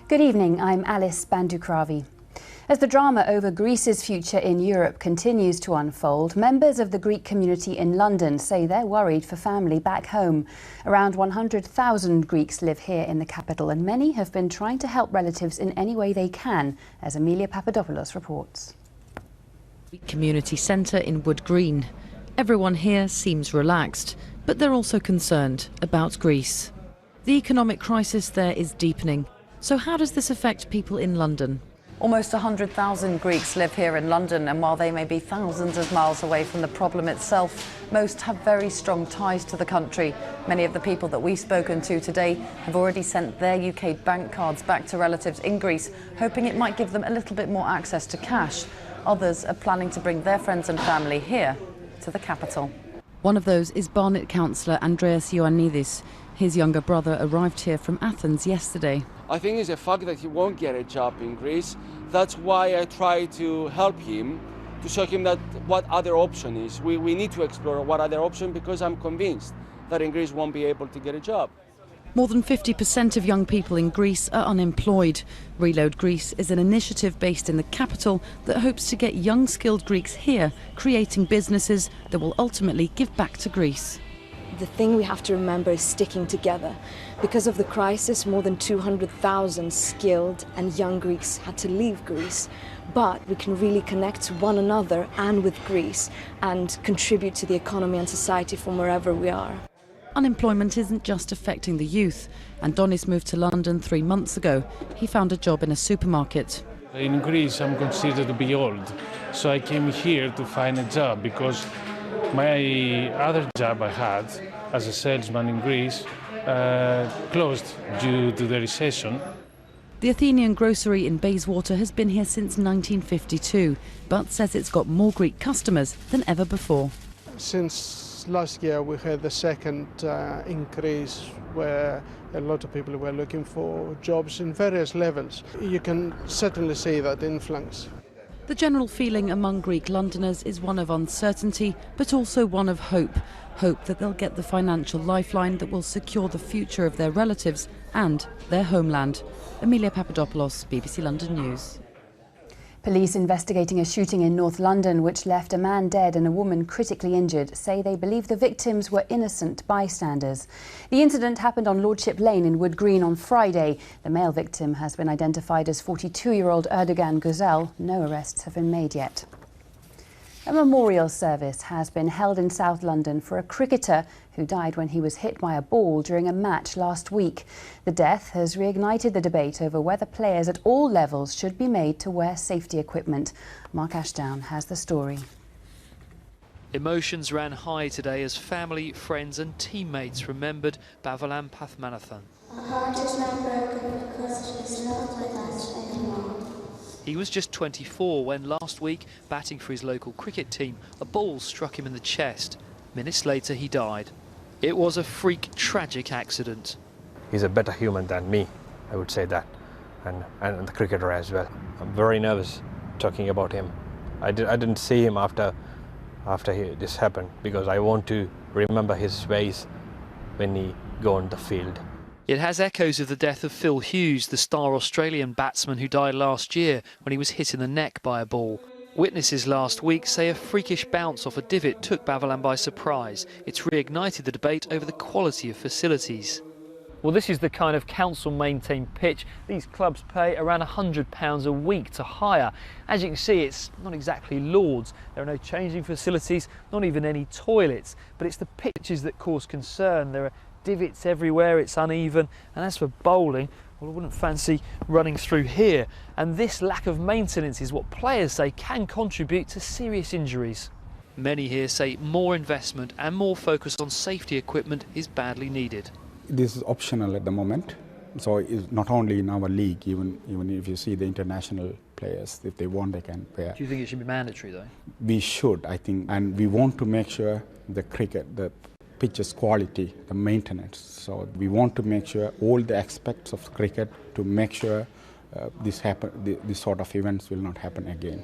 Good evening, I'm Alice Bandukravi. As the drama over Greece's future in Europe continues to unfold, members of the Greek community in London say they're worried for family back home. Around 100,000 Greeks live here in the capital, and many have been trying to help relatives in any way they can, as Emilia Papadopoulos reports. Community centre in Wood Green. Everyone here seems relaxed, but they're also concerned about Greece. The economic crisis there is deepening. So how does this affect people in London? Almost 100,000 Greeks live here in London, and while they may be thousands of miles away from the problem itself, most have very strong ties to the country. Many of the people that we've spoken to today have already sent their UK bank cards back to relatives in Greece, hoping it might give them a little bit more access to cash. Others are planning to bring their friends and family here to the capital. One of those is Barnet councillor Andreas Ioannidis. His younger brother arrived here from Athens yesterday. I think it's a fact that he won't get a job in Greece. That's why I try to help him, to show him that what other option is. We need to explore what other option, because I'm convinced that in Greece won't be able to get a job. More than 50% of young people in Greece are unemployed. Reload Greece is an initiative based in the capital that hopes to get young skilled Greeks here, creating businesses that will ultimately give back to Greece. The thing we have to remember is sticking together. Because of the crisis, more than 200,000 skilled and young Greeks had to leave Greece. But we can really connect to one another and with Greece and contribute to the economy and society from wherever we are. Unemployment isn't just affecting the youth. Antonis moved to London 3 months ago. He found a job in a supermarket. In Greece, I'm considered to be old, so I came here to find a job because my other job I had as a salesman in Greece closed due to the recession. The Athenian grocery in Bayswater has been here since 1952, but says it's got more Greek customers than ever before. Since last year we had the second increase where a lot of people were looking for jobs in various levels. You can certainly see that influence. The general feeling among Greek Londoners is one of uncertainty, but also one of hope. Hope that they'll get the financial lifeline that will secure the future of their relatives and their homeland. Emilia Papadopoulos, BBC London News. Police investigating a shooting in North London which left a man dead and a woman critically injured say they believe the victims were innocent bystanders. The incident happened on Lordship Lane in Wood Green on Friday. The male victim has been identified as 42-year-old Erdogan Güzel. No arrests have been made yet. A memorial service has been held in South London for a cricketer who died when he was hit by a ball during a match last week. The death has reignited the debate over whether players at all levels should be made to wear safety equipment. Mark Ashdown has the story. Emotions ran high today as family, friends and teammates remembered Bavalan Pathmanathan. Our heart is now broken because he is not with us anymore. He was just 24 when last week, batting for his local cricket team, a ball struck him in the chest. Minutes later, he died. It was a freak, tragic accident. He's a better human than me, I would say that, and the cricketer as well. I'm very nervous talking about him. I didn't see him after this happened, because I want to remember his face when he go on the field. It has echoes of the death of Phil Hughes, the star Australian batsman who died last year when he was hit in the neck by a ball. Witnesses last week say a freakish bounce off a divot took Bavalan by surprise. It's reignited the debate over the quality of facilities. Well, this is the kind of council-maintained pitch these clubs pay around £100 a week to hire. As you can see, it's not exactly Lord's. There are no changing facilities, not even any toilets. But it's the pitches that cause concern. There are divots everywhere, it's uneven, and as for bowling, well, I wouldn't fancy running through here. And this lack of maintenance is what players say can contribute to serious injuries. Many here say more investment and more focus on safety equipment is badly needed. This is optional at the moment, so it's not only in our league, even if you see the international players, if they want, they can wear. Do you think it should be mandatory though? We should, I think, and we want to make sure the pitch's quality, the maintenance. So we want to make sure all the aspects of cricket to make sure this sort of events will not happen again.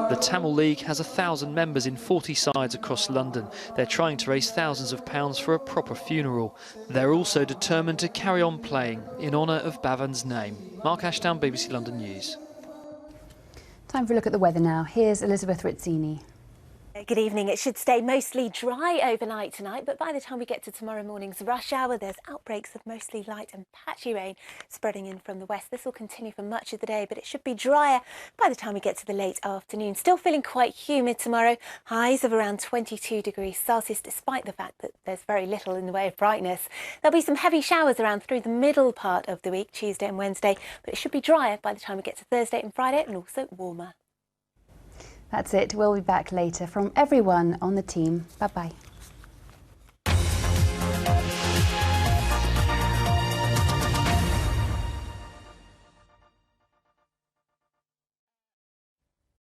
The Tamil League has 1,000 members in 40 sides across London. They're trying to raise thousands of pounds for a proper funeral. They're also determined to carry on playing in honour of Bhavan's name. Mark Ashdown, BBC London News. Time for a look at the weather now. Here's Elizabeth Rizzini. Good evening. It should stay mostly dry overnight tonight, but by the time we get to tomorrow morning's rush hour, there's outbreaks of mostly light and patchy rain spreading in from the west. This will continue for much of the day, but it should be drier by the time we get to the late afternoon. Still feeling quite humid tomorrow. Highs of around 22 degrees Celsius, despite the fact that there's very little in the way of brightness. There'll be some heavy showers around through the middle part of the week, Tuesday and Wednesday, but it should be drier by the time we get to Thursday and Friday, and also warmer. That's it. We'll be back later. From everyone on the team, bye-bye.